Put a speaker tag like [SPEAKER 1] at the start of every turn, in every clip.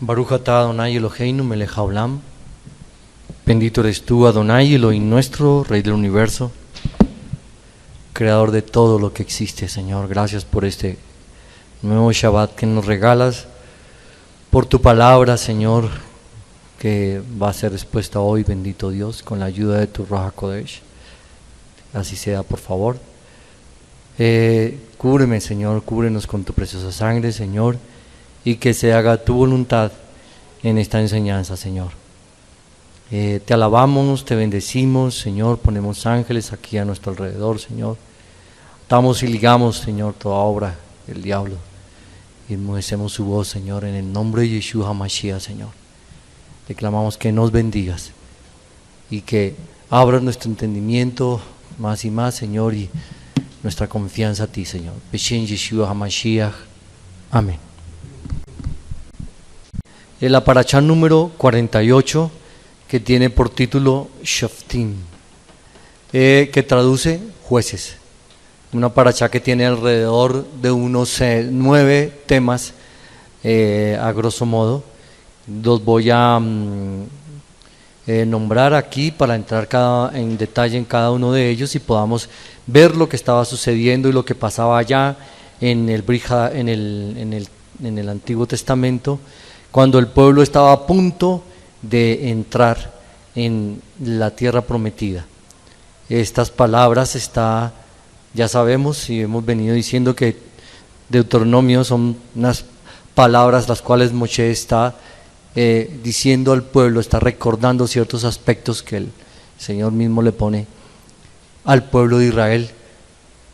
[SPEAKER 1] Baruch atah Adonai Eloheinu melech haolam. Bendito eres tú, Adonai, Elohim nuestro, Rey del universo, Creador de todo lo que existe, Señor. Gracias por este nuevo Shabbat que nos regalas, por tu palabra, Señor, que va a ser expuesta hoy, bendito Dios, con la ayuda de tu Ruach HaKodesh. Así sea, por favor. Cúbreme, Señor, cúbrenos con tu preciosa sangre, Señor, y que se haga tu voluntad en esta enseñanza, Señor. Te alabamos, te bendecimos, Señor, ponemos ángeles aquí a nuestro alrededor, Señor. Atamos y ligamos, Señor, toda obra del diablo y enmudecemos su voz, Señor, en el nombre de Yeshua HaMashiach, Señor. Te clamamos que nos bendigas y que abras nuestro entendimiento más y más, Señor, y nuestra confianza a ti, Señor. Beshem Yeshua HaMashiach. Amén. La parashá número 48, que tiene por título Shoftim, que traduce jueces. Una parashá que tiene alrededor de unos 9 temas, a grosso modo. Los voy a nombrar aquí para entrar en detalle en cada uno de ellos y podamos ver lo que estaba sucediendo y lo que pasaba allá en el Antiguo Testamento, cuando el pueblo estaba a punto de entrar en la tierra prometida. Estas palabras ya sabemos y hemos venido diciendo que Deuteronomio son unas palabras las cuales Moshe está diciendo al pueblo, está recordando ciertos aspectos que el Señor mismo le pone al pueblo de Israel,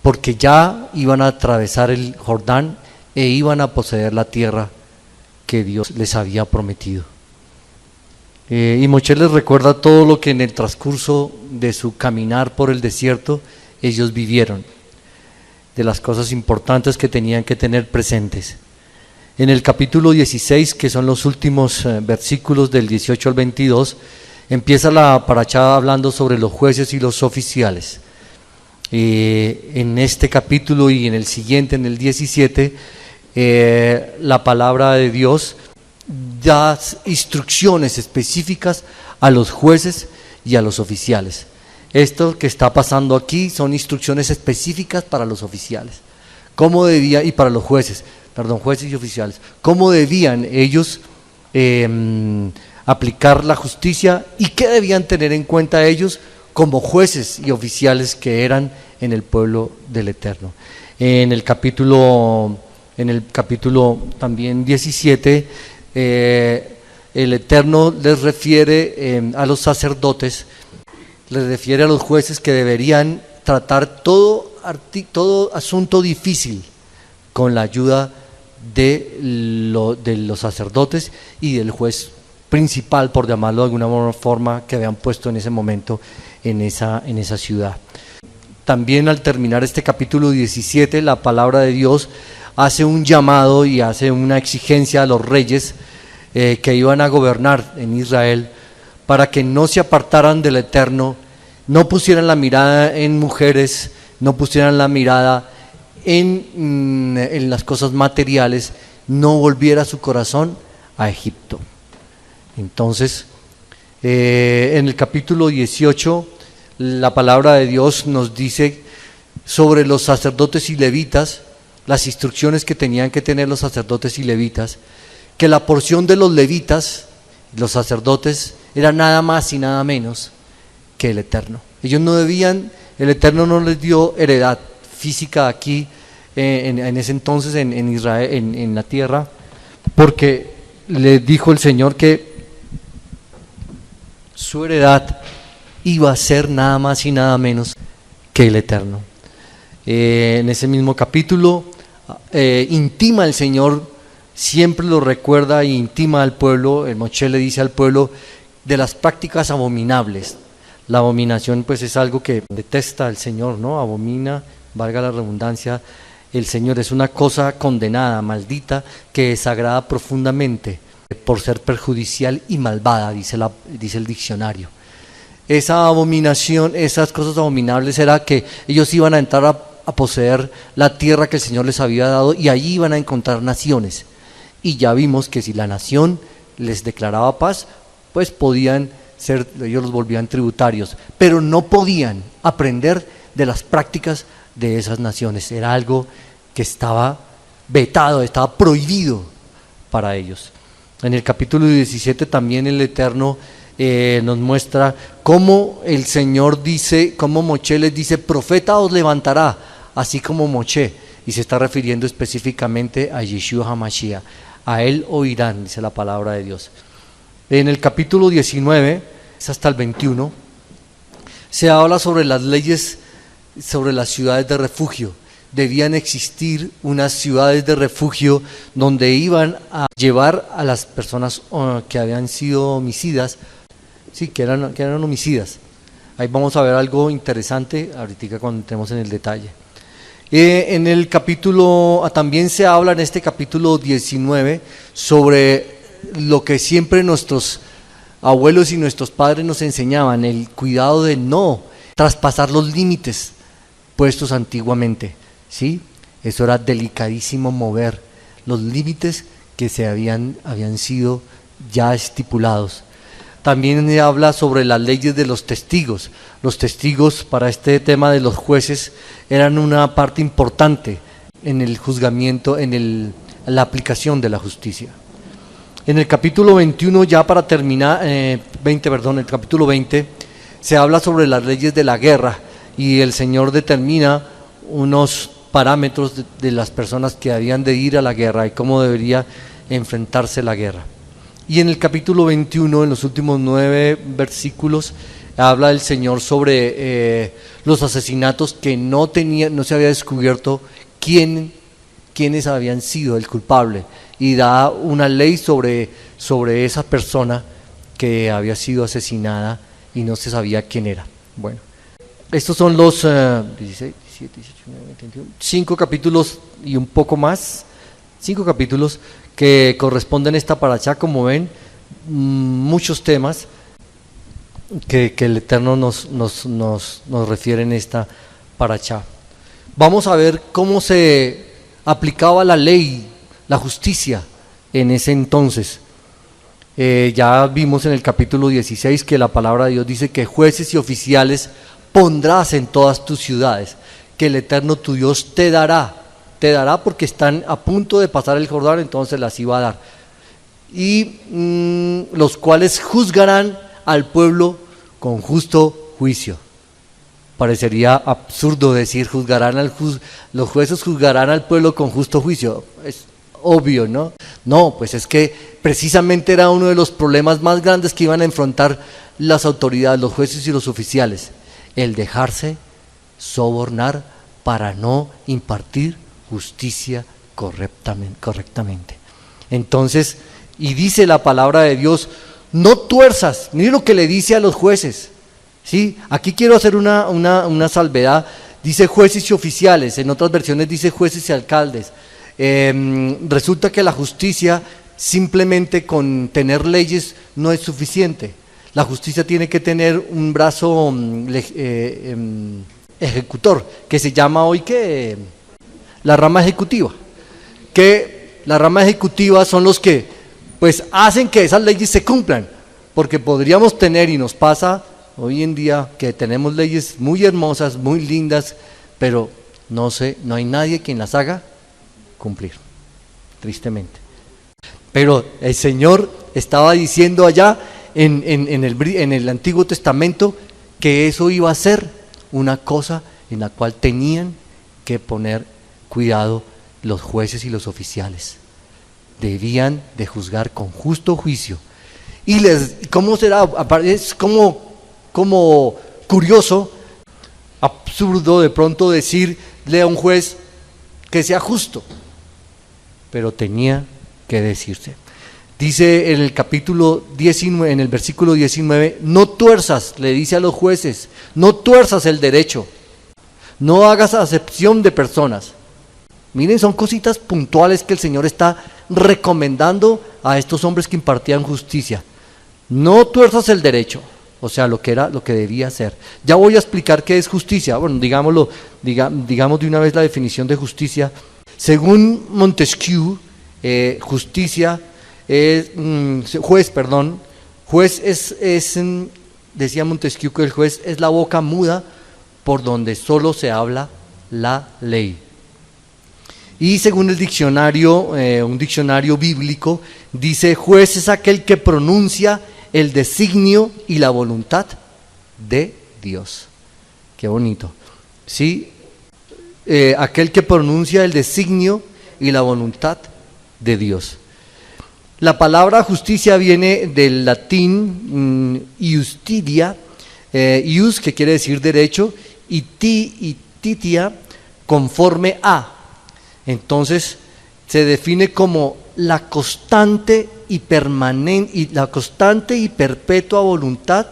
[SPEAKER 1] porque ya iban a atravesar el Jordán e iban a poseer la tierra que Dios les había prometido. Y Moshe les recuerda todo lo que en el transcurso de su caminar por el desierto ellos vivieron, de las cosas importantes que tenían que tener presentes. En el capítulo 16, que son los últimos versículos del 18 al 22, empieza la parashá hablando sobre los jueces y los oficiales. En este capítulo y en el siguiente, en el 17, la palabra de Dios da instrucciones específicas a los jueces y a los oficiales. Esto que está pasando aquí son instrucciones específicas para los oficiales, y para los jueces y oficiales, cómo debían ellos aplicar la justicia y qué debían tener en cuenta ellos como jueces y oficiales que eran en el pueblo del Eterno. En el capítulo también 17, el Eterno les refiere a los sacerdotes, les refiere a los jueces que deberían tratar todo asunto difícil con la ayuda de los sacerdotes y del juez principal, por llamarlo de alguna forma, que habían puesto en ese momento en esa ciudad. También al terminar este capítulo 17, la palabra de Dios hace un llamado y hace una exigencia a los reyes que iban a gobernar en Israel, para que no se apartaran del Eterno, no pusieran la mirada en mujeres, no pusieran la mirada en las cosas materiales, no volviera su corazón a Egipto. Entonces, en el capítulo 18, la palabra de Dios nos dice sobre los sacerdotes y levitas, las instrucciones que tenían que tener los sacerdotes y levitas, que la porción de los levitas, los sacerdotes, era nada más y nada menos que el Eterno. Ellos no debían, el Eterno no les dio heredad física aquí en ese entonces en Israel, en la tierra, porque le dijo el Señor que su heredad iba a ser nada más y nada menos que el Eterno. En ese mismo capítulo intima el Señor, siempre lo recuerda e intima al pueblo. El Moshe le dice al pueblo de las prácticas abominables. La abominación pues es algo que detesta el Señor, ¿no? Abomina, valga la redundancia, el Señor es una cosa condenada, maldita, que desagrada profundamente por ser perjudicial y malvada, dice el diccionario. Esa abominación, esas cosas abominables era que ellos iban a entrar a poseer la tierra que el Señor les había dado y allí iban a encontrar naciones. Y ya vimos que si la nación les declaraba paz, pues podían ser, ellos los volvían tributarios, pero no podían aprender de las prácticas de esas naciones. Era algo que estaba vetado, estaba prohibido para ellos. En el capítulo 17 también el Eterno nos muestra cómo el Señor dice, cómo Moshe les dice: profeta os levantará, así como Moshe, y se está refiriendo específicamente a Yeshua HaMashiach. A él oirán, dice la palabra de Dios. En el capítulo 19, es hasta el 21, se habla sobre las leyes, sobre las ciudades de refugio. Debían existir unas ciudades de refugio donde iban a llevar a las personas que habían sido homicidas, sí, que eran homicidas. Ahí vamos a ver algo interesante ahorita cuando entremos en el detalle. En el capítulo, también se habla en este capítulo 19 sobre lo que siempre nuestros abuelos y nuestros padres nos enseñaban: el cuidado de no traspasar los límites puestos antiguamente, ¿sí? Eso era delicadísimo, mover los límites que habían sido ya estipulados. También se habla sobre las leyes de los testigos. Los testigos para este tema de los jueces eran una parte importante en el juzgamiento, en la aplicación de la justicia. En el capítulo 21, ya para terminar, el capítulo 20, se habla sobre las leyes de la guerra, y el Señor determina unos parámetros de las personas que habían de ir a la guerra y cómo debería enfrentarse la guerra. Y en el capítulo 21, en los últimos 9 versículos, habla el Señor sobre los asesinatos que no se había descubierto quiénes habían sido el culpable, y da una ley sobre esa persona que había sido asesinada y no se sabía quién era. Bueno, estos son los 16, 17, 18, 19, 20, 21, 5 capítulos y un poco más, 5 capítulos que corresponden a esta parashá. Como ven, muchos temas que el Eterno nos refiere en esta parashá. Vamos a ver cómo se aplicaba la ley, la justicia en ese entonces. Ya vimos en el capítulo 16 que la palabra de Dios dice que jueces y oficiales pondrás en todas tus ciudades, que el Eterno tu Dios te dará porque están a punto de pasar el Jordán, entonces las iba a dar. Y los cuales juzgarán al pueblo con justo juicio. Parecería absurdo decir los jueces juzgarán al pueblo con justo juicio. Es obvio, ¿no? No, pues es que precisamente era uno de los problemas más grandes que iban a enfrentar las autoridades, los jueces y los oficiales: el dejarse sobornar para no impartir justicia correctamente. Entonces, y dice la palabra de Dios: no tuerzas. Mire lo que le dice a los jueces, ¿sí? Aquí quiero hacer una salvedad. Dice jueces y oficiales, en otras versiones dice jueces y alcaldes. Resulta que la justicia, simplemente con tener leyes, no es suficiente. La justicia tiene que tener un brazo ejecutor, que se llama hoy la rama ejecutiva. Que la rama ejecutiva son los que pues hacen que esas leyes se cumplan, porque podríamos tener, y nos pasa hoy en día, que tenemos leyes muy hermosas, muy lindas, pero no hay nadie quien las haga cumplir, tristemente. Pero el Señor estaba diciendo allá en el Antiguo Testamento que eso iba a ser una cosa en la cual tenían que poner cuidado los jueces y los oficiales. Debían de juzgar con justo juicio. Y ¿cómo será? Es como curioso, absurdo de pronto decirle a un juez que sea justo, pero tenía que decirse. Dice en el capítulo 19, en el versículo 19, no tuerzas, le dice a los jueces, no tuerzas el derecho, no hagas acepción de personas. Miren, son cositas puntuales que el Señor está recomendando a estos hombres que impartían justicia. No tuerzas el derecho, o sea, lo que debía ser. Ya voy a explicar qué es justicia. Bueno, digamos de una vez la definición de justicia. Según Montesquieu, justicia es, juez, juez decía Montesquieu que el juez es la boca muda por donde solo se habla la ley. Y según el diccionario, un diccionario bíblico, dice: juez es aquel que pronuncia el designio y la voluntad de Dios. Qué bonito. Sí, aquel que pronuncia el designio y la voluntad de Dios. La palabra justicia viene del latín iustitia, ius, que quiere decir derecho, y titia, conforme a. Entonces se define como la constante y permanente y la constante y perpetua voluntad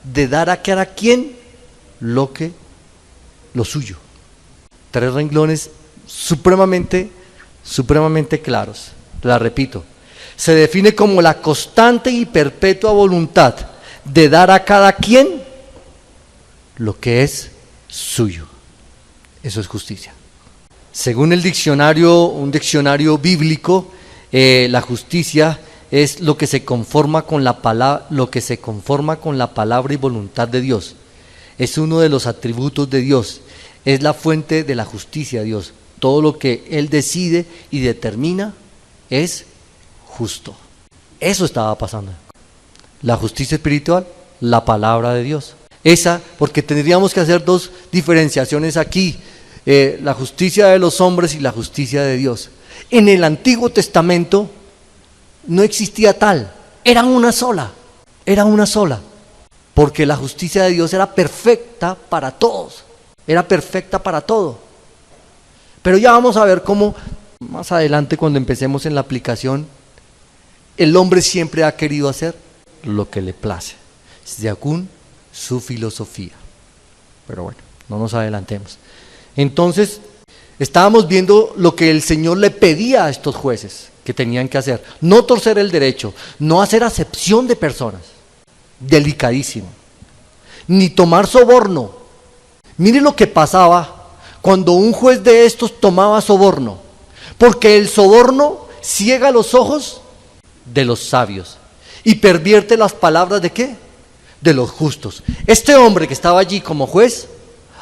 [SPEAKER 1] de dar a cada quien lo suyo. 3 renglones supremamente claros. La repito. Se define como la constante y perpetua voluntad de dar a cada quien lo que es suyo. Eso es justicia. Según el diccionario, un diccionario bíblico, la justicia es lo que se conforma con la palabra, y voluntad de Dios. Es uno de los atributos de Dios. Es la fuente de la justicia de Dios. Todo lo que Él decide y determina es justo. Eso estaba pasando. La justicia espiritual, la palabra de Dios. Esa, porque tendríamos que hacer 2 diferenciaciones aquí. La justicia de los hombres y la justicia de Dios. En el Antiguo Testamento no existía tal, era una sola, porque la justicia de Dios era perfecta para todos, era perfecta para todo. Pero ya vamos a ver cómo más adelante, cuando empecemos en la aplicación, el hombre siempre ha querido hacer lo que le place, según su filosofía. Pero bueno, no nos adelantemos. Entonces, estábamos viendo lo que el Señor le pedía a estos jueces que tenían que hacer: no torcer el derecho, no hacer acepción de personas, delicadísimo, ni tomar soborno. Mire lo que pasaba cuando un juez de estos tomaba soborno, porque el soborno ciega los ojos de los sabios y pervierte las palabras ¿de qué? De los justos. Este hombre que estaba allí como juez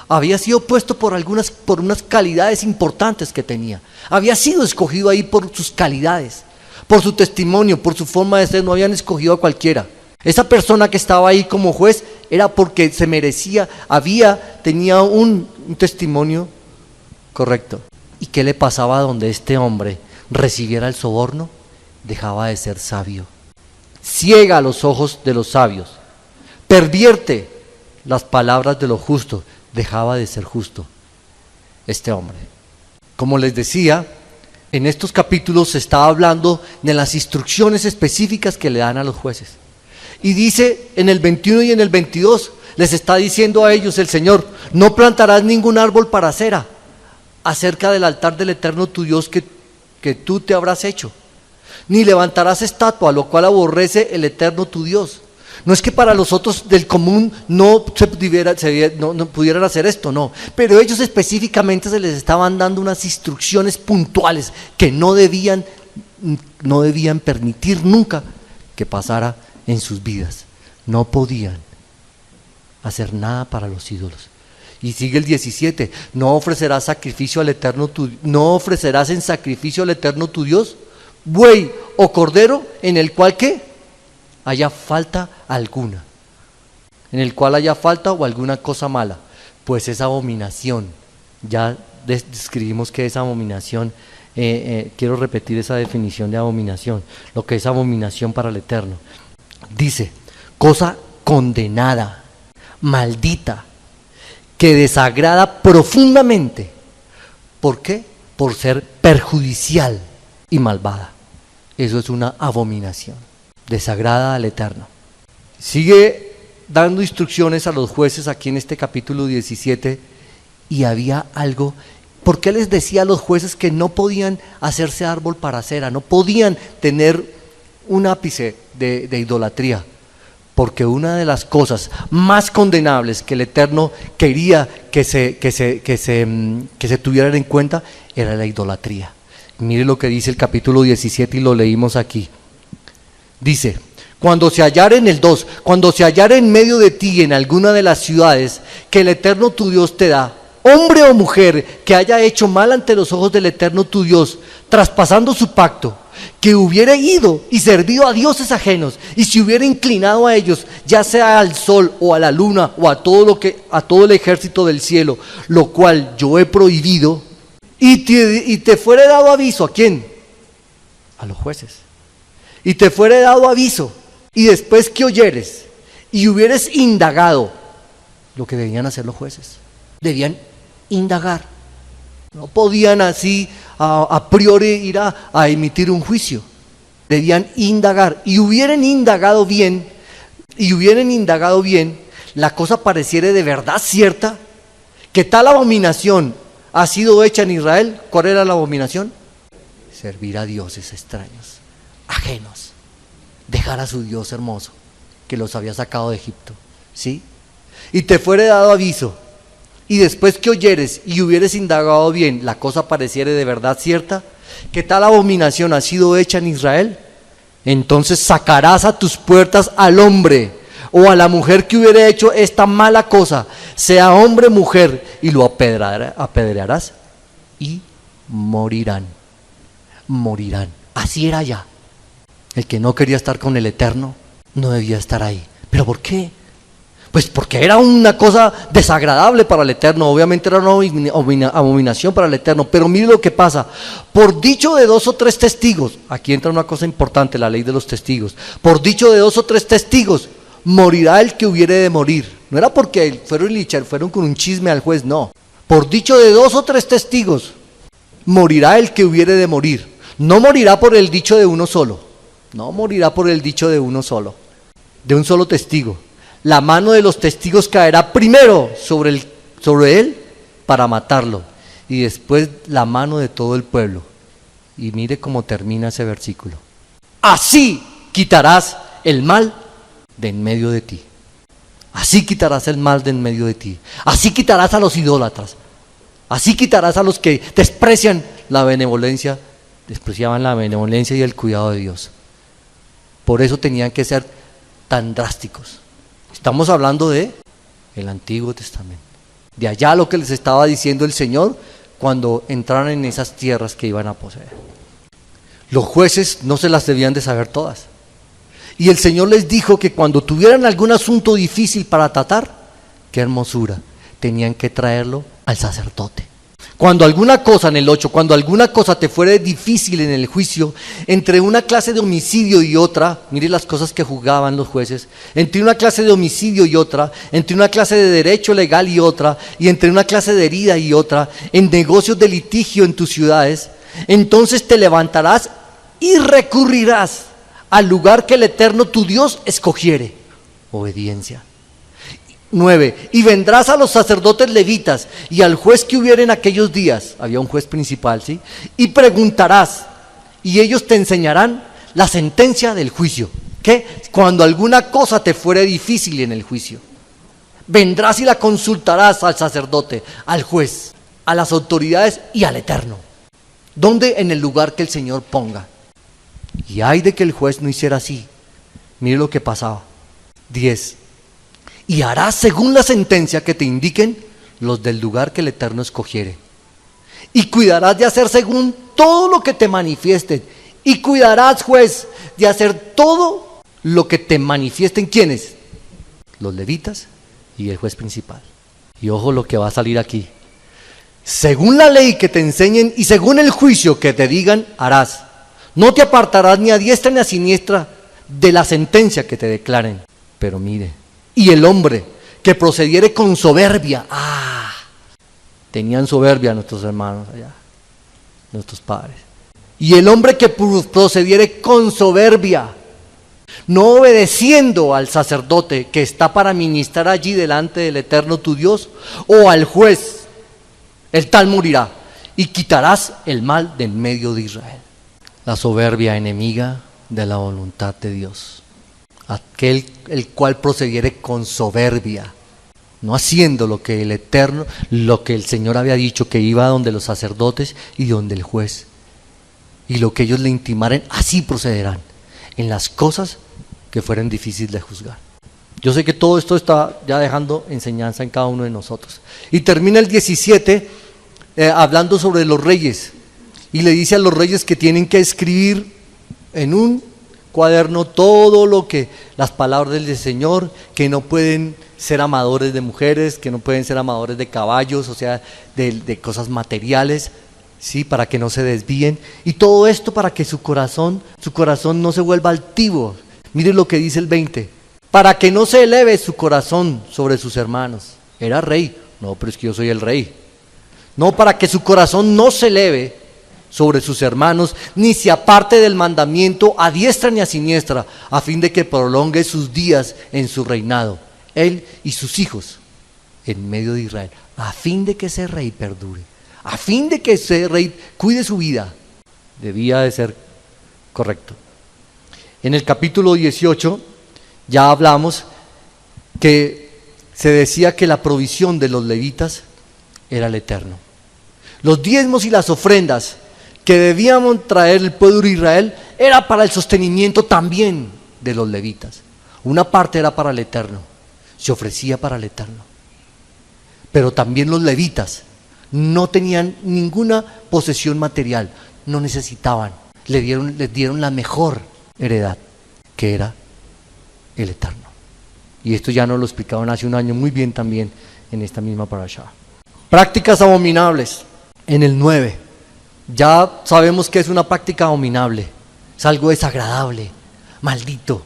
[SPEAKER 1] había sido puesto por unas calidades importantes que tenía. Había sido escogido ahí por sus calidades, por su testimonio, por su forma de ser. No habían escogido a cualquiera. Esa persona que estaba ahí como juez era porque se merecía, tenía un testimonio correcto. ¿Y qué le pasaba donde este hombre recibiera el soborno? Dejaba de ser sabio. Ciega los ojos de los sabios. Pervierte las palabras de los justos. Dejaba de ser justo este hombre. Como les decía, en estos capítulos se está hablando de las instrucciones específicas que le dan a los jueces. Y dice en el 21 y en el 22, les está diciendo a ellos el Señor: no plantarás ningún árbol para cera acerca del altar del Eterno tu Dios que tú te habrás hecho, ni levantarás estatua, lo cual aborrece el Eterno tu Dios. No es que para los otros del común no pudieran hacer esto, no. Pero ellos específicamente se les estaban dando unas instrucciones puntuales que no debían permitir nunca que pasara en sus vidas. No podían hacer nada para los ídolos. Y sigue el 17: no ofrecerás no ofrecerás en sacrificio al Eterno tu Dios buey o cordero en el cual ¿qué? Haya falta alguna, en el cual haya falta o alguna cosa mala, pues es abominación. Ya describimos qué es abominación. Quiero repetir esa definición de abominación, lo que es abominación para el Eterno. Dice: cosa condenada, maldita, que desagrada profundamente. ¿Por qué? Por ser perjudicial y malvada. Eso es una abominación. Desagrada al Eterno. Sigue dando instrucciones a los jueces aquí en este capítulo 17, y había algo. ¿Por qué les decía a los jueces que no podían hacerse árbol para cera, no podían tener un ápice de idolatría? Porque una de las cosas más condenables que el Eterno quería que se tuvieran en cuenta era la idolatría. Mire lo que dice el capítulo 17 y lo leímos aquí. Dice, cuando se hallara en el 2, cuando se hallara en medio de ti en alguna de las ciudades que el Eterno tu Dios te da, hombre o mujer que haya hecho mal ante los ojos del Eterno tu Dios, traspasando su pacto, que hubiera ido y servido a dioses ajenos, y se hubiera inclinado a ellos, ya sea al sol o a la luna o a todo el ejército del cielo, lo cual yo he prohibido, y te fuere dado aviso, ¿a quién? A los jueces. Y te fuere dado aviso, y después que oyeres y hubieres indagado, lo que debían hacer los jueces, debían indagar. No podían así a priori ir a emitir un juicio. Debían indagar. Y hubieran indagado bien, la cosa pareciera de verdad cierta, que tal abominación ha sido hecha en Israel. ¿Cuál era la abominación? Servir a dioses extraños, ajenos, dejar a su Dios hermoso, que los había sacado de Egipto, ¿sí? Y te fuere dado aviso, y después que oyeres y hubieres indagado bien, la cosa pareciere de verdad cierta, que tal abominación ha sido hecha en Israel, entonces sacarás a tus puertas al hombre o a la mujer que hubiera hecho esta mala cosa, sea hombre o mujer, y lo apedrearás y morirán. Morirán. Así era ya. El que no quería estar con el Eterno no debía estar ahí. ¿Pero por qué? Pues porque era una cosa desagradable para el Eterno. Obviamente era una abominación para el Eterno. Pero mire lo que pasa. Por dicho de 2 o 3 testigos, aquí entra una cosa importante, la ley de los testigos. Por dicho de 2 o 3 testigos, morirá el que hubiere de morir. No era porque fueron con un chisme al juez, no. Por dicho de 2 o 3 testigos, morirá el que hubiere de morir. No morirá por el dicho de uno solo. No morirá por el dicho de uno solo, de un solo testigo. La mano de los testigos caerá primero sobre él para matarlo, y después la mano de todo el pueblo. Y mire cómo termina ese versículo. Así quitarás el mal de en medio de ti. Así quitarás el mal de en medio de ti. Así quitarás a los idólatras. Así quitarás a los que despreciaban la benevolencia y el cuidado de Dios. Por eso tenían que ser tan drásticos. Estamos hablando de el Antiguo Testamento. De allá lo que les estaba diciendo el Señor cuando entraran en esas tierras que iban a poseer. Los jueces no se las debían de saber todas. Y el Señor les dijo que cuando tuvieran algún asunto difícil para tratar, qué hermosura, tenían que traerlo al sacerdote. Cuando alguna cosa, en el 8, cuando alguna cosa te fuera difícil en el juicio, entre una clase de homicidio y otra, mire las cosas que juzgaban los jueces, entre una clase de homicidio y otra, entre una clase de derecho legal y otra, y entre una clase de herida y otra, en negocios de litigio en tus ciudades, entonces te levantarás y recurrirás al lugar que el Eterno tu Dios escogiere. Obediencia. 9. Y vendrás a los sacerdotes levitas y al juez que hubiera en aquellos días, había un juez principal, ¿sí? Y preguntarás, y ellos te enseñarán la sentencia del juicio. ¿Qué? Cuando alguna cosa te fuere difícil en el juicio, vendrás y la consultarás al sacerdote, al juez, a las autoridades y al Eterno. ¿Dónde? En el lugar que el Señor ponga. Y ay de que el juez no hiciera así. Mire lo que pasaba. 10. Y harás según la sentencia que te indiquen los del lugar que el Eterno escogiere. Y cuidarás de hacer según todo lo que te manifiesten. Y cuidarás, juez, de hacer todo lo que te manifiesten. ¿Quiénes? Los levitas y el juez principal. Y ojo lo que va a salir aquí. Según la ley que te enseñen y según el juicio que te digan, harás. No te apartarás ni a diestra ni a siniestra de la sentencia que te declaren. Pero mire, y el hombre que procediere con soberbia, tenían soberbia nuestros hermanos allá, nuestros padres. Y el hombre que procediere con soberbia, no obedeciendo al sacerdote que está para ministrar allí delante del Eterno tu Dios, o al juez, el tal morirá, y quitarás el mal de en medio de Israel. La soberbia enemiga de la voluntad de Dios. Aquel el cual procediere con soberbia, no haciendo lo que el Eterno, lo que el Señor había dicho, que iba donde los sacerdotes y donde el juez, y lo que ellos le intimaren, así procederán en las cosas que fueren difíciles de juzgar. Yo sé que todo esto está ya dejando enseñanza en cada uno de nosotros. Y termina el 17 hablando sobre los reyes, y le dice a los reyes que tienen que escribir en un cuaderno todo lo que, las palabras del Señor, que no pueden ser amadores de mujeres, que no pueden ser amadores de caballos, o sea, de cosas materiales, ¿sí? Para que no se desvíen, y todo esto para que su corazón no se vuelva altivo. Mire lo que dice el 20, para que no se eleve su corazón sobre sus hermanos. Era rey, no, pero es que yo soy el rey. No, para que su corazón no se eleve sobre sus hermanos, ni se aparte del mandamiento a diestra ni a siniestra, a fin de que prolongue sus días en su reinado, él y sus hijos en medio de Israel, a fin de que ese rey perdure, a fin de que ese rey cuide su vida. Debía de ser correcto. En el capítulo 18 ya hablamos que se decía que la provisión de los levitas era el Eterno. Los diezmos y las ofrendas que debíamos traer el pueblo de Israel era para el sostenimiento también de los levitas. Una parte era para el Eterno, se ofrecía para el Eterno. Pero también los levitas no tenían ninguna posesión material, no necesitaban, les dieron la mejor heredad, que era el Eterno. Y esto ya nos lo explicaban hace un año muy bien también en esta misma parashá. Prácticas abominables, en el 9. Ya sabemos que es una práctica abominable, es algo desagradable, maldito.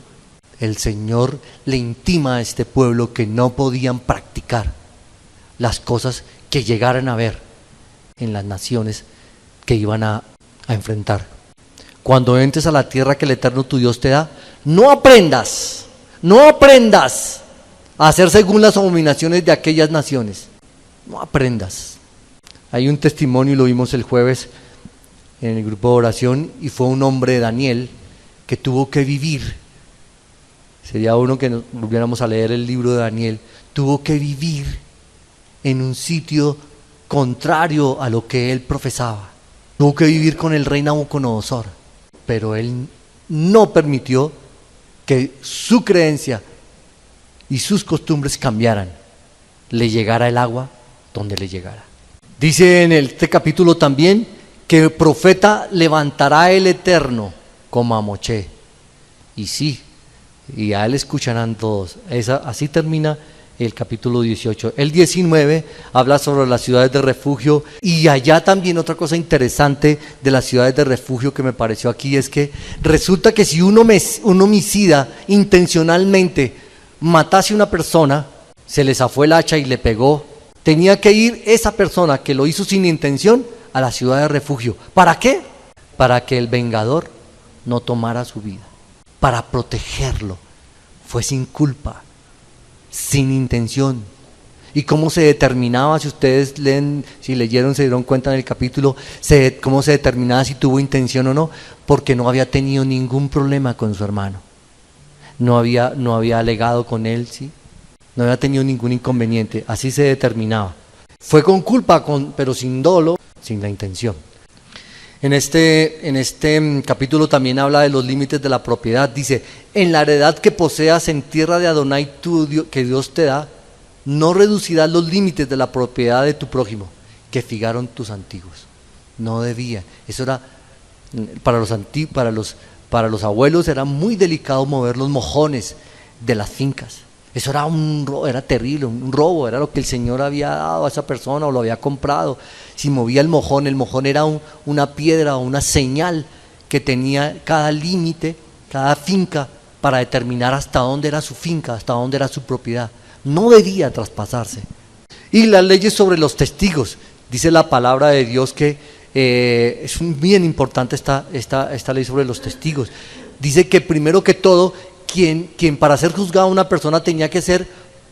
[SPEAKER 1] El Señor le intima a este pueblo que no podían practicar las cosas que llegaran a ver en las naciones que iban a enfrentar. Cuando entres a la tierra que el Eterno tu Dios te da, no aprendas a hacer según las abominaciones de aquellas naciones. No aprendas. Hay un testimonio, y lo vimos el jueves en el grupo de oración, y fue un hombre, Daniel, que tuvo que vivir, sería uno que nos volviéramos a leer el libro de Daniel, tuvo que vivir en un sitio contrario a lo que él profesaba, tuvo que vivir con el rey Nabucodonosor, pero él no permitió que su creencia y sus costumbres cambiaran, le llegara el agua donde le llegara. Dice en este capítulo también que el profeta levantará el Eterno como a Moché. Y sí, y a él escucharán todos. Así termina el capítulo 18. El 19 habla sobre las ciudades de refugio, y allá también otra cosa interesante de las ciudades de refugio que me pareció aquí es que resulta que si un homicida intencionalmente matase a una persona, se le zafó el hacha y le pegó, tenía que ir esa persona que lo hizo sin intención a la ciudad de refugio. ¿Para qué? Para que el vengador no tomara su vida, para protegerlo. Fue sin culpa, sin intención. ¿Y cómo se determinaba? Si ustedes leen, si leyeron, se dieron cuenta en el capítulo, cómo se determinaba si tuvo intención o no, porque no había tenido ningún problema con su hermano, no había alegado con él, ¿sí? No había tenido ningún inconveniente, así se determinaba. Fue con culpa, pero sin dolo, sin la intención. En este capítulo también habla de los límites de la propiedad. Dice, en la heredad que poseas en tierra de Adonai que Dios te da, no reducirás los límites de la propiedad de tu prójimo, que fijaron tus antiguos. No debía. Eso era, para los abuelos era muy delicado mover los mojones de las fincas. Eso era terrible, un robo, era lo que el Señor había dado a esa persona o lo había comprado. Si movía el mojón era una piedra o una señal que tenía cada límite, cada finca, para determinar hasta dónde era su finca, hasta dónde era su propiedad. No debía traspasarse. Y las leyes sobre los testigos, dice la palabra de Dios que es bien importante esta ley sobre los testigos. Dice que primero que todo, quien para ser juzgado a una persona tenía que ser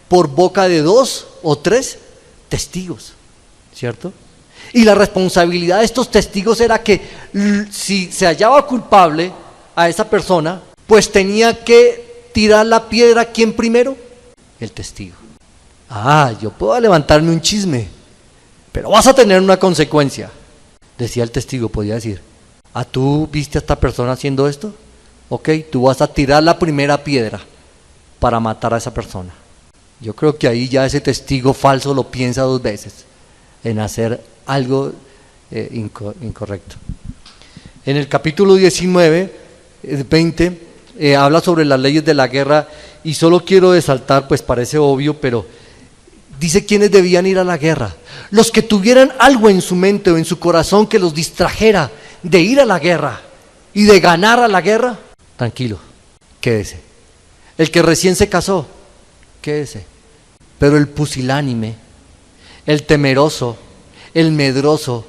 [SPEAKER 1] por boca de 2 o 3 testigos, ¿cierto? Y la responsabilidad de estos testigos era que si se hallaba culpable a esa persona, pues tenía que tirar la piedra. ¿Quién primero? El testigo. Yo puedo levantarme un chisme, pero vas a tener una consecuencia, decía el testigo, podía decir. ¿Tú viste a esta persona haciendo esto? Ok, tú vas a tirar la primera piedra para matar a esa persona. Yo creo que ahí ya ese testigo falso lo piensa 2 veces en hacer algo incorrecto. En el capítulo 19, 20, habla sobre las leyes de la guerra, y solo quiero resaltar, pues parece obvio, pero dice quiénes debían ir a la guerra. Los que tuvieran algo en su mente o en su corazón que los distrajera de ir a la guerra y de ganar a la guerra, tranquilo, quédese. El que recién se casó, quédese. Pero el pusilánime, el temeroso, el medroso,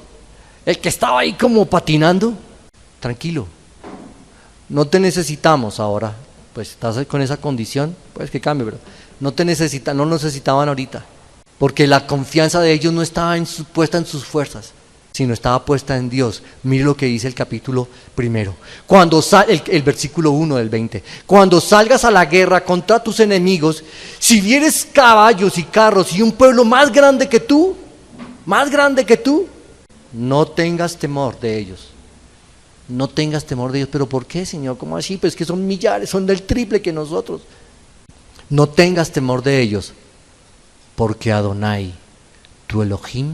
[SPEAKER 1] el que estaba ahí como patinando, tranquilo. No te necesitamos ahora. Pues estás con esa condición, pues que cambie, pero no necesitaban ahorita. Porque la confianza de ellos no estaba puesta en sus fuerzas, sino estaba puesta en Dios. Mire lo que dice el capítulo 1. El versículo 1 del 20. Cuando salgas a la guerra contra tus enemigos, si vieres caballos y carros y un pueblo más grande que tú, no tengas temor de ellos. No tengas temor de ellos. ¿Pero por qué, Señor? ¿Cómo así? Pues que son millares, son del triple que nosotros. No tengas temor de ellos, porque Adonai, tu Elohim,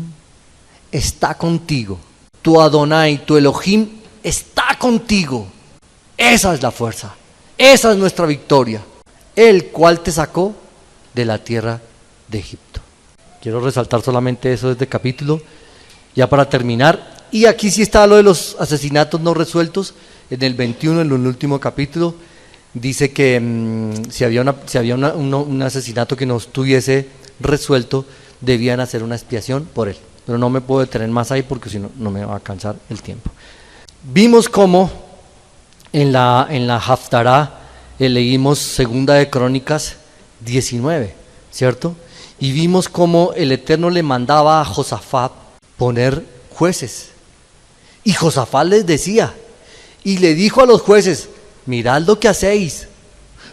[SPEAKER 1] está contigo. Tu Adonai, tu Elohim, está contigo. Esa es la fuerza. Esa es nuestra victoria. El cual te sacó de la tierra de Egipto. Quiero resaltar solamente eso de este capítulo, ya para terminar. Y aquí sí está lo de los asesinatos no resueltos. En el 21, en el último capítulo, dice que si había un asesinato que no estuviese resuelto, debían hacer una expiación por él. Pero no me puedo detener más ahí porque si no, no me va a alcanzar el tiempo. Vimos cómo en la Haftará leímos 2 de Crónicas 19, ¿cierto? Y vimos cómo el Eterno le mandaba a Josafat poner jueces. Y Josafat les decía, y le dijo a los jueces: mirad lo que hacéis,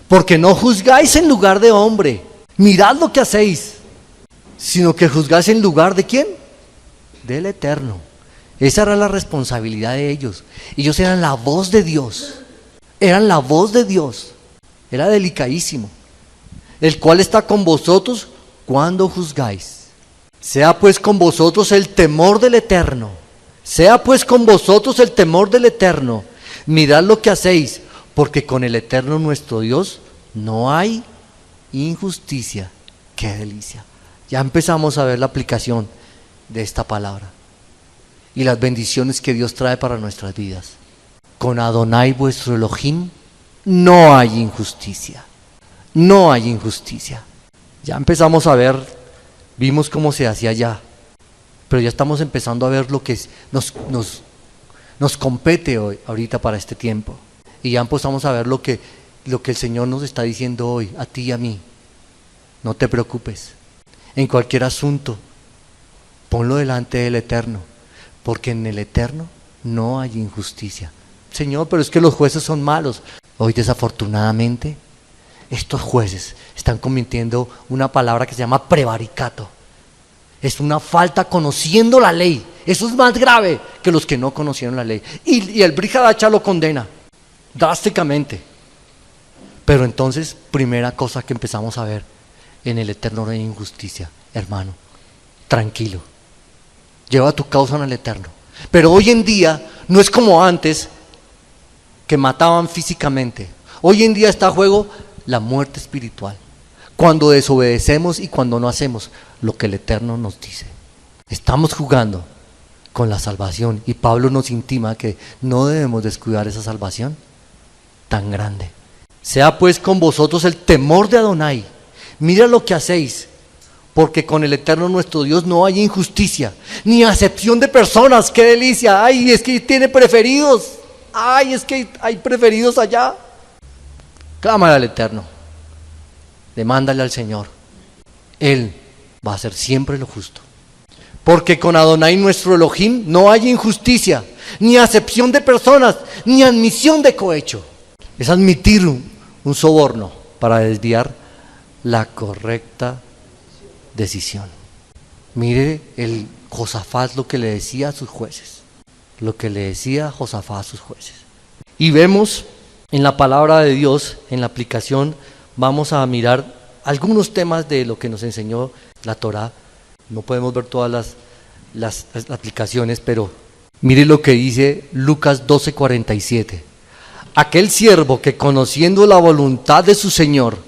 [SPEAKER 1] porque no juzgáis en lugar de hombre. Mirad lo que hacéis, sino que juzgáis en lugar de ¿quién? Del Eterno. Esa era la responsabilidad de ellos. Ellos eran la voz de Dios. Eran la voz de Dios. Era delicadísimo. El cual está con vosotros cuando juzgáis. Sea pues con vosotros el temor del Eterno. Sea pues con vosotros el temor del Eterno. Mirad lo que hacéis, porque con el Eterno nuestro Dios no hay injusticia. ¡Qué delicia! Ya empezamos a ver la aplicación de esta palabra y las bendiciones que Dios trae para nuestras vidas. Con Adonai vuestro Elohim no hay injusticia. No hay injusticia. Ya empezamos a ver, vimos cómo se hacía allá, pero ya estamos empezando a ver lo que nos compete hoy, ahorita para este tiempo. Y ya empezamos a ver lo que el Señor nos está diciendo hoy, a ti y a mí. No te preocupes. En cualquier asunto, ponlo delante del Eterno, porque en el Eterno no hay injusticia. Señor, pero es que los jueces son malos. Hoy, desafortunadamente, estos jueces están cometiendo una palabra que se llama prevaricato. Es una falta conociendo la ley. Eso es más grave que los que no conocieron la ley. Y el Brit Hadashah lo condena drásticamente. Pero entonces, primera cosa que empezamos a ver, en el Eterno no hay injusticia. Hermano, tranquilo, lleva tu causa en el Eterno. Pero hoy en día no es como antes, que mataban físicamente. Hoy en día está a juego la muerte espiritual, cuando desobedecemos y cuando no hacemos lo que el Eterno nos dice. Estamos jugando con la salvación, y Pablo nos intima que no debemos descuidar esa salvación tan grande. Sea pues con vosotros el temor de Adonai. Mira lo que hacéis, porque con el Eterno nuestro Dios no hay injusticia, ni acepción de personas. ¡Qué delicia! ¡Ay, es que tiene preferidos! ¡Ay, es que hay preferidos allá! Clámale al Eterno, demándale al Señor. Él va a hacer siempre lo justo. Porque con Adonai nuestro Elohim no hay injusticia, ni acepción de personas, ni admisión de cohecho. Es admitir un soborno para desviar la correcta decisión. Mire el Josafat lo que le decía a sus jueces. lo que le decía Josafat a sus jueces. Y vemos en la palabra de Dios, en la aplicación, vamos a mirar algunos temas de lo que nos enseñó la Torá. No podemos ver todas las aplicaciones, pero mire lo que dice Lucas 12:47. Aquel siervo que, conociendo la voluntad de su Señor,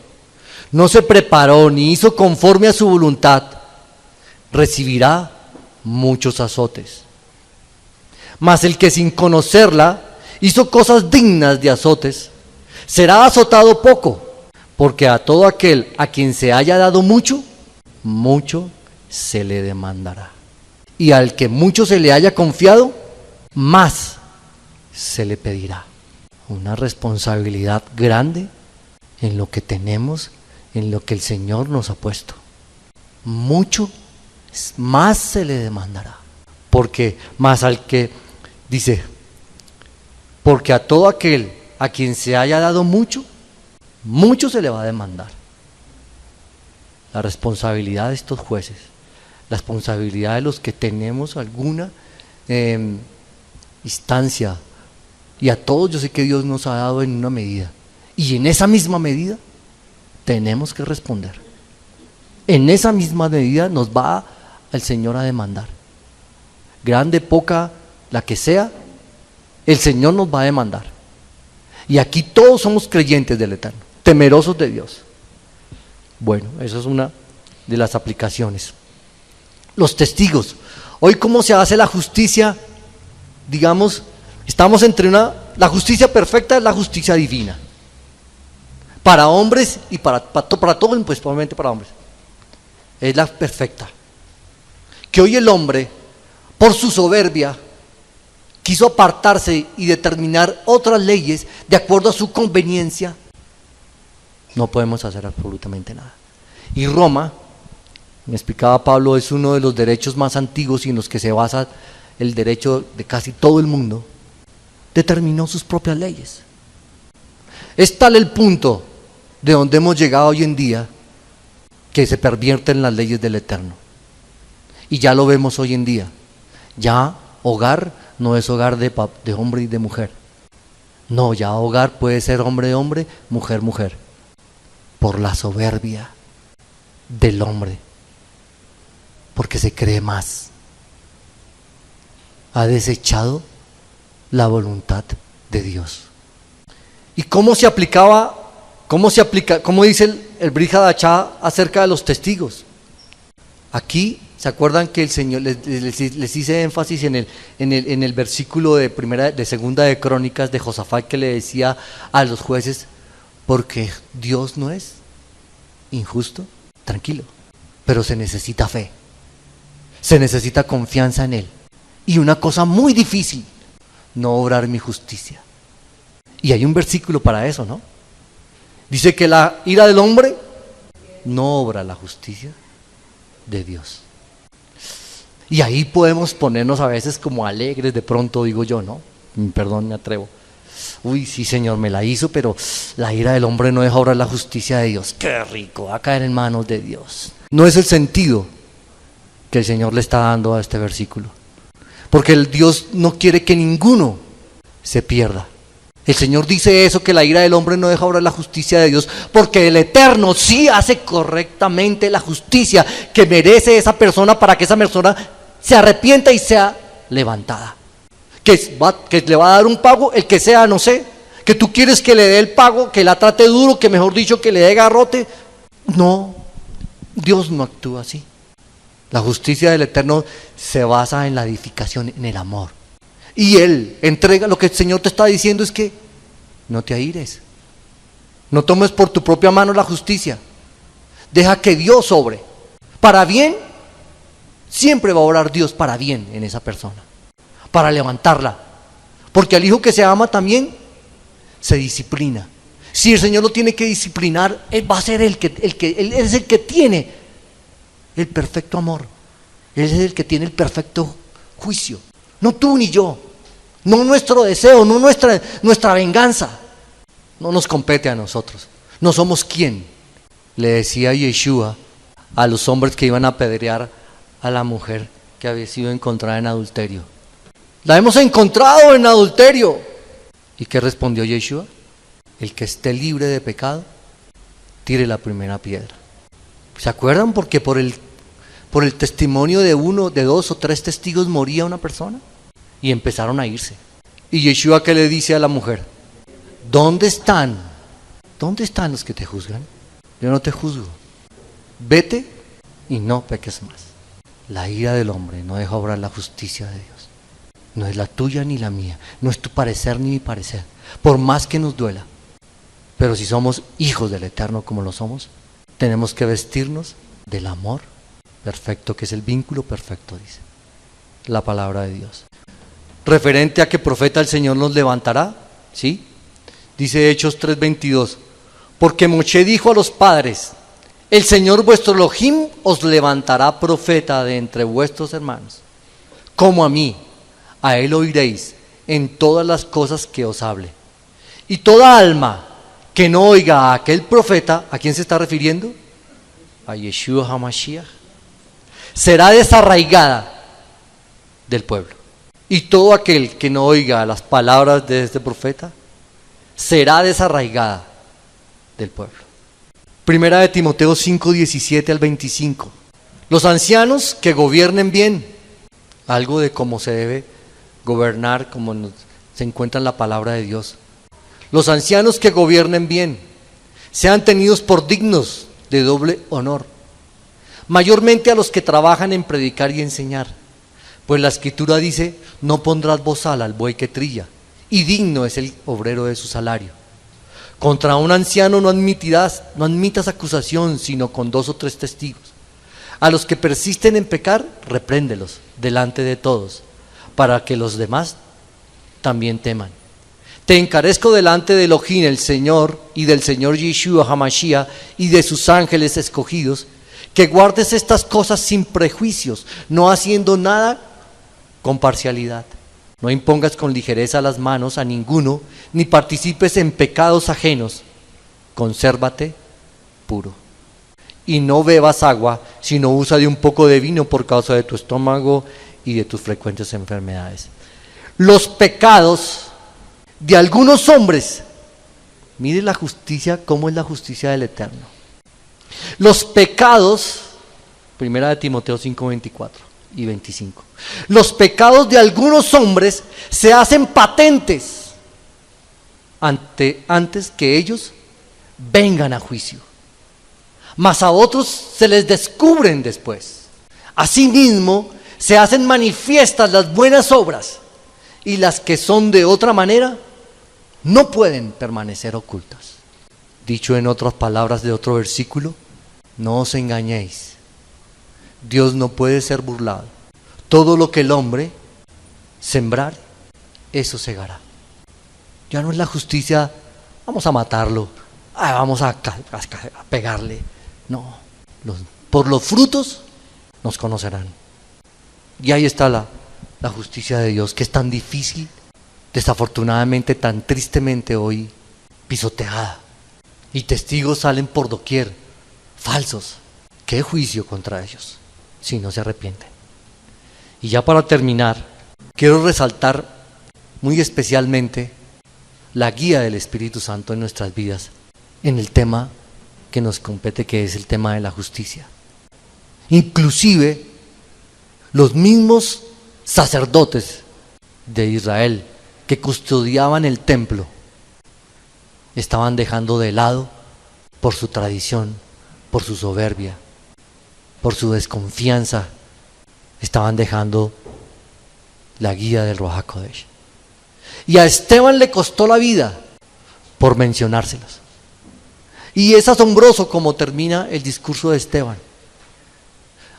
[SPEAKER 1] no se preparó ni hizo conforme a su voluntad, recibirá muchos azotes. Mas el que sin conocerla hizo cosas dignas de azotes, será azotado poco, porque a todo aquel a quien se haya dado mucho, mucho se le demandará. Y al que mucho se le haya confiado, más se le pedirá. Una responsabilidad grande en lo que tenemos, en lo que el Señor nos ha puesto. Mucho más se le demandará. Porque más al que, dice, porque a todo aquel a quien se haya dado mucho, mucho se le va a demandar. La responsabilidad de estos jueces, la responsabilidad de los que tenemos alguna instancia, y a todos yo sé que Dios nos ha dado en una medida, y en esa misma medida tenemos que responder. En esa misma medida nos va el Señor a demandar. Grande, poca, la que sea, el Señor nos va a demandar. Y aquí todos somos creyentes del Eterno, temerosos de Dios. Bueno, esa es una de las aplicaciones. Los testigos. Hoy, ¿cómo se hace la justicia? Digamos, estamos entre la justicia perfecta es la justicia divina. Para hombres y para todos, pues probablemente para hombres. Es la perfecta. Que hoy el hombre, por su soberbia, quiso apartarse y determinar otras leyes de acuerdo a su conveniencia. No podemos hacer absolutamente nada. Y Roma, me explicaba Pablo, es uno de los derechos más antiguos y en los que se basa el derecho de casi todo el mundo. Determinó sus propias leyes. Es tal el punto de donde hemos llegado hoy en día que se pervierten las leyes del Eterno. Y ya lo vemos hoy en día. Ya hogar no es hogar de hombre y de mujer. No, ya hogar puede ser hombre de hombre, mujer mujer. Por la soberbia del hombre. Porque se cree más. Ha desechado la voluntad de Dios. ¿Y cómo se aplicaba? ¿Cómo dice el Brit Hadashah acerca de los testigos? Aquí, ¿se acuerdan que el Señor les hice énfasis en el versículo de segunda de Crónicas de Josafat, que le decía a los jueces, porque Dios no es injusto? Tranquilo, pero se necesita fe, se necesita confianza en Él. Y una cosa muy difícil, no obrar mi justicia. Y hay un versículo para eso, ¿no? Dice que la ira del hombre no obra la justicia de Dios. Y ahí podemos ponernos a veces como alegres, de pronto digo yo, ¿no? Perdón, me atrevo. Uy, sí, Señor, me la hizo, pero la ira del hombre no deja obrar la justicia de Dios. ¡Qué rico! Va a caer en manos de Dios. No es el sentido que el Señor le está dando a este versículo. Porque el Dios no quiere que ninguno se pierda. El Señor dice eso, que la ira del hombre no deja obrar la justicia de Dios, porque el Eterno sí hace correctamente la justicia que merece esa persona para que esa persona se arrepienta y sea levantada. Que le va a dar un pago, el que sea, no sé, que tú quieres que le dé el pago, que la trate duro, que mejor dicho, que le dé garrote. No, Dios no actúa así. La justicia del Eterno se basa en la edificación, en el amor. Y Él entrega, lo que el Señor te está diciendo es que no te aires. No tomes por tu propia mano la justicia. Deja que Dios obre. Para bien, siempre va a obrar Dios para bien en esa persona. Para levantarla. Porque al hijo que se ama también se disciplina. Si el Señor lo tiene que disciplinar, Él va a ser Él es el que tiene el perfecto amor. Él es el que tiene el perfecto juicio. No tú ni yo, no nuestro deseo, no nuestra venganza. No nos compete a nosotros. No somos quien, le decía Yeshua a los hombres que iban a apedrear a la mujer que había sido encontrada en adulterio. La hemos encontrado en adulterio. ¿Y qué respondió Yeshua? El que esté libre de pecado, tire la primera piedra. ¿Se acuerdan? Porque por el testimonio de uno, de dos o tres testigos moría una persona. Y empezaron a irse. ¿Y Yeshua qué le dice a la mujer? ¿Dónde están? ¿Dónde están los que te juzgan? Yo no te juzgo. Vete y no peques más. La ira del hombre no deja obrar la justicia de Dios. No es la tuya ni la mía. No es tu parecer ni mi parecer. Por más que nos duela. Pero si somos hijos del Eterno como lo somos, tenemos que vestirnos del amor perfecto, que es el vínculo perfecto, dice la palabra de Dios. Referente a que profeta el Señor nos levantará, ¿sí? Dice Hechos 3:22, porque Moshe dijo a los padres, el Señor vuestro Elohim os levantará profeta de entre vuestros hermanos, como a mí, a él oiréis en todas las cosas que os hable. Y toda alma que no oiga a aquel profeta, ¿a quién se está refiriendo? A Yeshua HaMashiach, será desarraigada del pueblo. Y todo aquel que no oiga las palabras de este profeta, será desarraigada del pueblo. Primera de Timoteo 5:17 al 25. Los ancianos que gobiernen bien, algo de cómo se debe gobernar, como se encuentra en la palabra de Dios. Los ancianos que gobiernen bien, sean tenidos por dignos de doble honor, mayormente a los que trabajan en predicar y enseñar, pues la Escritura dice, no pondrás bozal al buey que trilla, y digno es el obrero de su salario. Contra un anciano no admitas acusación, sino con 2 o 3 testigos. A los que persisten en pecar, repréndelos delante de todos, para que los demás también teman. Te encarezco delante de Elohim, el Señor, y del Señor Yeshua HaMashiach, y de sus ángeles escogidos, que guardes estas cosas sin prejuicios, no haciendo nada con parcialidad. No impongas con ligereza las manos a ninguno, ni participes en pecados ajenos. Consérvate puro. Y no bebas agua, sino usa de un poco de vino por causa de tu estómago y de tus frecuentes enfermedades. Los pecados de algunos hombres, mire la justicia, cómo es la justicia del Eterno. Los pecados, primera de Timoteo 5:24 y 25. Los pecados de algunos hombres se hacen patentes antes que ellos vengan a juicio, mas a otros se les descubren después. Asimismo, se hacen manifiestas las buenas obras, y las que son de otra manera no pueden permanecer ocultas. Dicho en otras palabras de otro versículo, no os engañéis. Dios no puede ser burlado. Todo lo que el hombre sembrar, eso segará. Ya no es la justicia, vamos a matarlo, vamos a pegarle. No, por los frutos nos conocerán. Y ahí está la justicia de Dios, que es tan difícil, desafortunadamente tan tristemente hoy pisoteada. Y testigos salen por doquier, falsos. ¿Qué juicio contra ellos si no se arrepienten? Y ya para terminar, quiero resaltar muy especialmente la guía del Espíritu Santo en nuestras vidas, en el tema que nos compete, que es el tema de la justicia. Inclusive, los mismos sacerdotes de Israel que custodiaban el templo estaban dejando de lado, por su tradición, por su soberbia, por su desconfianza, estaban dejando la guía del Ruach HaKodesh. Y a Esteban le costó la vida por mencionárselos. Y es asombroso cómo termina el discurso de Esteban.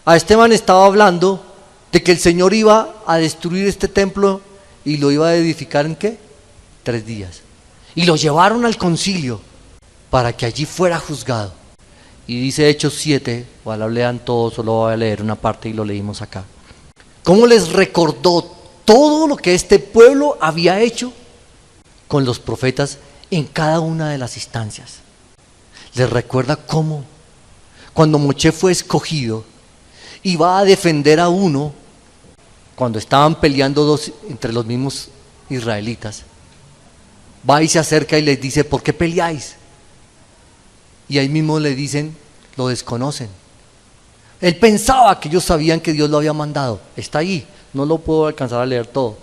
[SPEAKER 1] A Esteban estaba hablando de que el Señor iba a destruir este templo y lo iba a edificar ¿en qué? 3 días. Y lo llevaron al concilio para que allí fuera juzgado. Y dice Hechos 7, ojalá lean todos, solo voy a leer una parte y lo leímos acá. Cómo les recordó todo lo que este pueblo había hecho con los profetas en cada una de las instancias. Les recuerda cómo, cuando Moshe fue escogido, iba a defender a uno cuando estaban peleando dos entre los mismos israelitas, va y se acerca y les dice: ¿por qué peleáis? Y ahí mismo le dicen: lo desconocen. Él pensaba que ellos sabían que Dios lo había mandado. Está ahí, no lo puedo alcanzar a leer todo.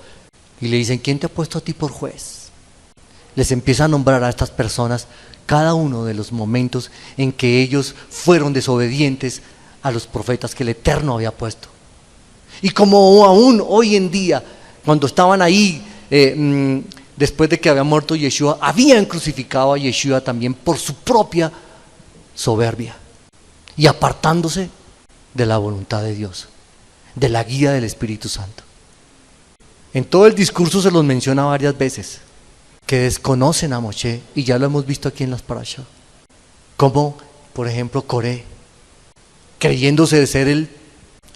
[SPEAKER 1] Y le dicen: ¿quién te ha puesto a ti por juez? Les empieza a nombrar a estas personas cada uno de los momentos en que ellos fueron desobedientes a los profetas que el Eterno había puesto. Y como aún hoy en día, cuando estaban ahí, después de que había muerto Yeshua, habían crucificado a Yeshua también por su propia soberbia y apartándose de la voluntad de Dios, de la guía del Espíritu Santo. En todo el discurso se los menciona varias veces, que desconocen a Moshe, y ya lo hemos visto aquí en las parashá, como por ejemplo Coré, creyéndose de ser el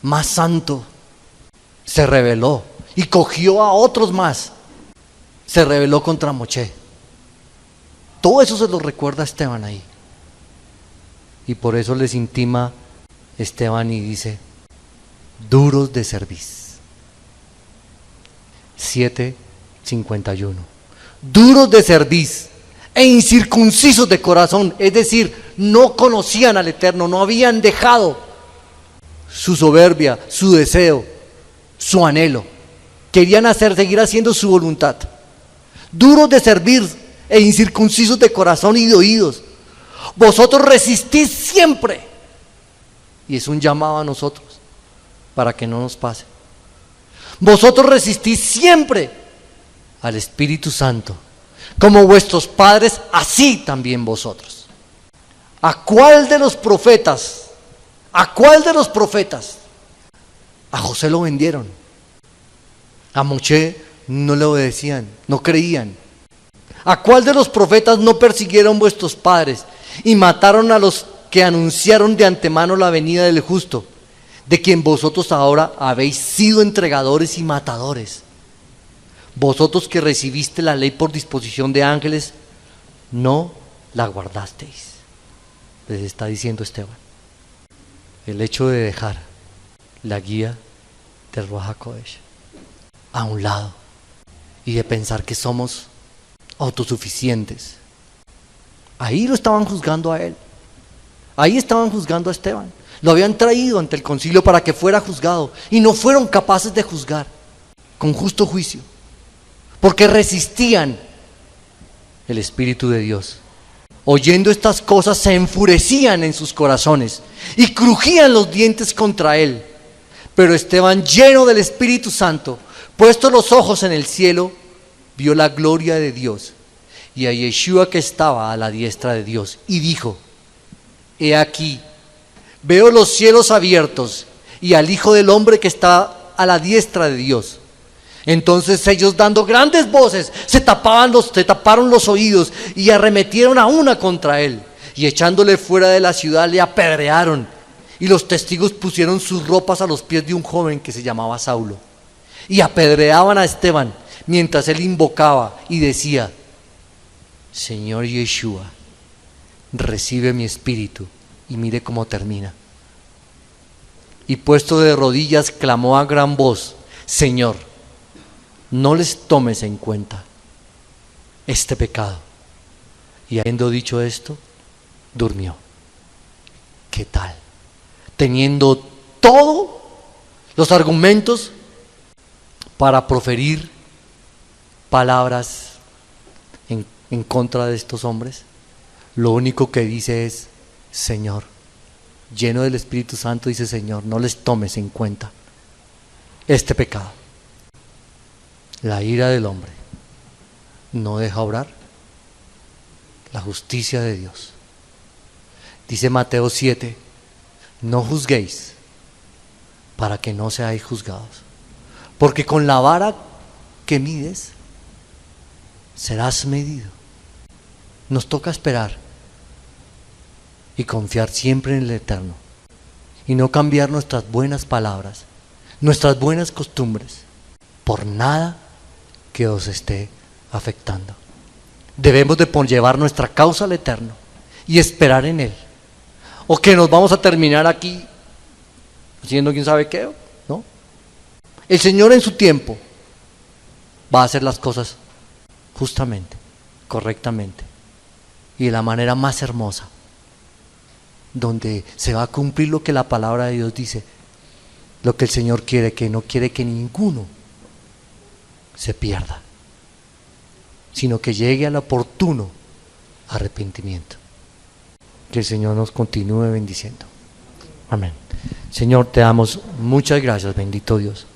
[SPEAKER 1] más santo, se rebeló y cogió a otros más, se rebeló contra Moshe. Todo eso se lo recuerda a Esteban ahí, y por eso les intima Esteban y dice: duros de cerviz. 7:51. Duros de cerviz e incircuncisos de corazón, es decir, no conocían al Eterno, no habían dejado su soberbia, su deseo, su anhelo, querían seguir haciendo su voluntad. Duros de servir e incircuncisos de corazón y de oídos, vosotros resistís siempre. Y es un llamado a nosotros para que no nos pase. Vosotros resistís siempre al Espíritu Santo, como vuestros padres, así también vosotros. ¿A cuál de los profetas? ¿A cuál de los profetas? A José lo vendieron. A Moshe no le obedecían, no creían. ¿A cuál de los profetas no persiguieron vuestros padres y mataron a los que anunciaron de antemano la venida del justo, de quien vosotros ahora habéis sido entregadores y matadores? Vosotros que recibiste la ley por disposición de ángeles, no la guardasteis. Les está diciendo Esteban. El hecho de dejar la guía del Ruach HaKodesh a un lado y de pensar que somos autosuficientes. Ahí lo estaban juzgando a él. Ahí estaban juzgando a Esteban. Lo habían traído ante el concilio para que fuera juzgado y no fueron capaces de juzgar con justo juicio, porque resistían el Espíritu de Dios. Oyendo estas cosas se enfurecían en sus corazones y crujían los dientes contra él. Pero Esteban, lleno del Espíritu Santo, puestos los ojos en el cielo, vio la gloria de Dios y a Yeshua que estaba a la diestra de Dios, y dijo: he aquí, veo los cielos abiertos y al Hijo del Hombre que está a la diestra de Dios. Entonces ellos, dando grandes voces, se taparon los oídos y arremetieron a una contra él, y echándole fuera de la ciudad le apedrearon, y los testigos pusieron sus ropas a los pies de un joven que se llamaba Saulo, y apedreaban a Esteban mientras él invocaba y decía: Señor Yeshua, recibe mi espíritu. Y mire cómo termina. Y puesto de rodillas clamó a gran voz: Señor, no les tomes en cuenta este pecado. Y habiendo dicho esto, durmió. ¿Qué tal? Teniendo todos los argumentos para proferir palabras en contra de estos hombres, lo único que dice es: Señor, lleno del Espíritu Santo, dice: Señor, no les tomes en cuenta este pecado. La ira del hombre no deja obrar la justicia de Dios. Dice Mateo 7: no juzguéis para que no seáis juzgados, porque con la vara que mides serás medido. Nos toca esperar y confiar siempre en el Eterno y no cambiar nuestras buenas palabras, nuestras buenas costumbres por nada que os esté afectando. Debemos de llevar nuestra causa al Eterno y esperar en Él, o que nos vamos a terminar aquí haciendo quién sabe qué, ¿no? El Señor en su tiempo va a hacer las cosas justamente, correctamente y de la manera más hermosa, donde se va a cumplir lo que la palabra de Dios dice, lo que el Señor quiere, que no quiere que ninguno se pierda, sino que llegue al oportuno arrepentimiento. Que el Señor nos continúe bendiciendo. Amén. Señor, te damos muchas gracias, bendito Dios,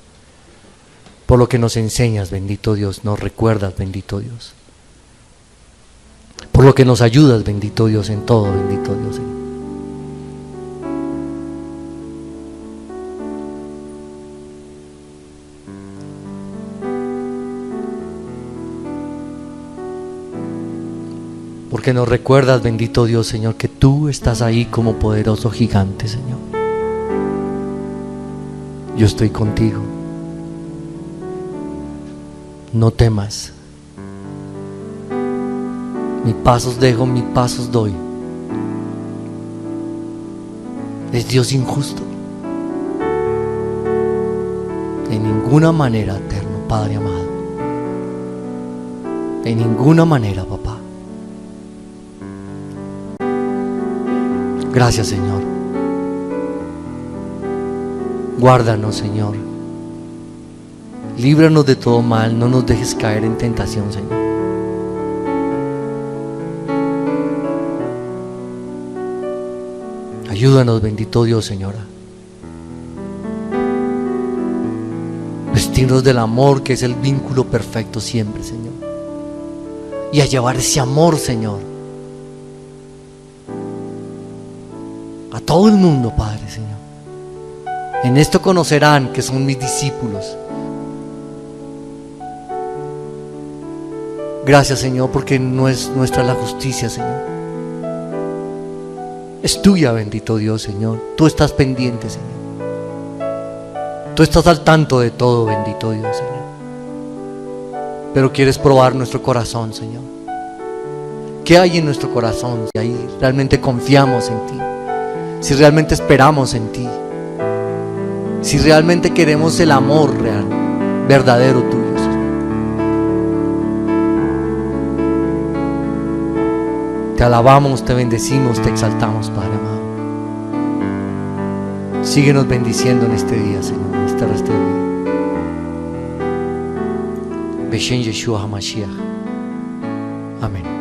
[SPEAKER 1] por lo que nos enseñas, bendito Dios, nos recuerdas, bendito Dios, por lo que nos ayudas, bendito Dios, en todo, bendito Dios, Señor. Porque nos recuerdas, bendito Dios, Señor, que tú estás ahí como poderoso gigante, Señor. Yo estoy contigo. No temas. Mis pasos dejo, mis pasos doy. Es Dios injusto. De ninguna manera, eterno Padre amado. De ninguna manera, papá. Gracias, Señor. Guárdanos, Señor. Líbranos de todo mal. No nos dejes caer en tentación, Señor. Ayúdanos, bendito Dios, Señora. Vestirnos del amor, que es el vínculo perfecto siempre, Señor. Y a llevar ese amor, Señor, a todo el mundo, Padre, Señor. En esto conocerán que son mis discípulos. Gracias, Señor, porque no es nuestra la justicia, Señor. Es tuya, bendito Dios, Señor. Tú estás pendiente, Señor. Tú estás al tanto de todo, bendito Dios, Señor. Pero quieres probar nuestro corazón, Señor. ¿Qué hay en nuestro corazón? Si ahí realmente confiamos en ti, si realmente esperamos en ti, si realmente queremos el amor real, verdadero tuyo, Señor. Te alabamos, te bendecimos, te exaltamos, Padre amado. Síguenos bendiciendo en este día, Señor, en este resto de día. Beshen Yeshua HaMashiach. Amén.